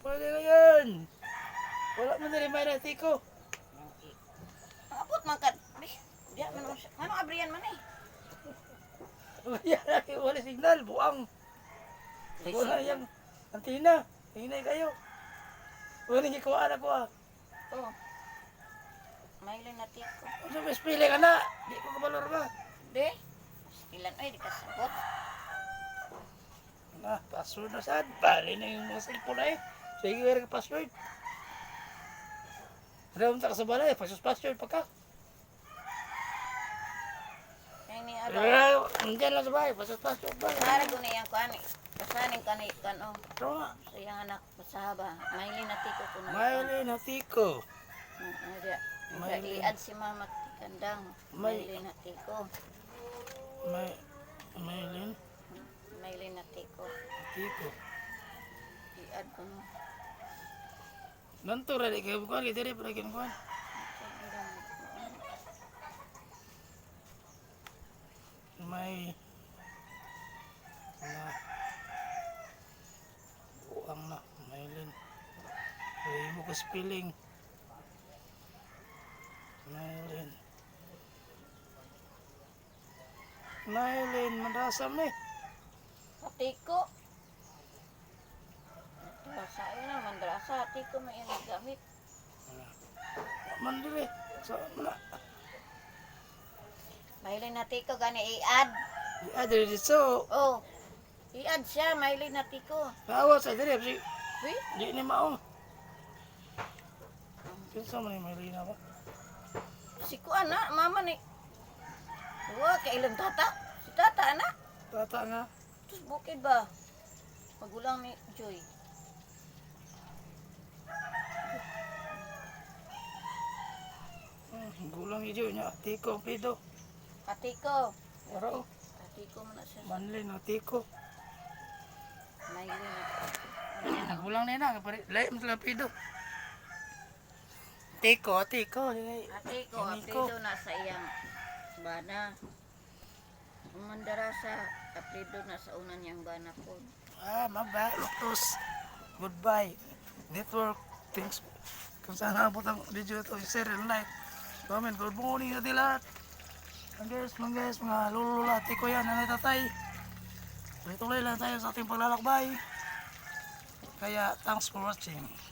Pwede na yan. Wala mo na rin may natiko. Abot man ka. Diya man siya. Ano abriyan man eh? Wala signal, buang. Wala yung antina. Hinay kayo. Wala nang ikuha na ko ah. Oh. Maylin na tiko. Ano mas pili ka na? Di ko kabalor ba? De? Ilan ay di ka sabot. Na, password na saan? Bali na yung mga cellphone na eh. Sige, wala ka password. Ano ka sa balay? Password pa ka. Kaya ni Ado. Nandiyan lang sa bahay. Password ba? Para ko na yan ko ani. Kasanin ka na ikan oh. Ito nga. Sa iyang anak pasahaba. Maylin na tiko ko na. Maylin na tiko. Diya. Maylin. Iad si mama kandang. Maylin na tiko. Maylin. Maylin na tiko. Tiko. Iad ko no. Nanto rin kayo bukan. Kita rin pala kinukuhan. May na buang na Maylin. Ay mo ko spelling. Maylin madrasam eh. Tiko. Madrasa yun na, mandrasa. Tiko may yung gamit. Mandiri. So, mana? Maylin na tiko gani iad. Adri dito. Oh. Iad siya, maylin na tiko. Nawa sa diri si Uy, di ni mao. Kinsa man ni Maylin ba? si kuan na, mama ni. Wa kailan tata? Si tata na. Tata nga. Terus bukid ba? Magulang ni Joy. Gulang ijo nya tiko pido. Katiko. Oro. Katiko man na siya. Manlin na tiko. Maylin na. Gulang ni na pare lay mo sila pido. Tiko. Katiko, Ganiko. aprido na sa iyang bana. Umandara sa aprido na sa unan niyang bana po. Maba, lutos. Goodbye. Network. Thanks. Kung saan nabot ang video ito, share and like. Comment. Good morning sa lahat. Mga lulula, tiko yan, nanay tatay. Tuloy lang tayo sa ating paglalakbay. Kaya, thanks for watching.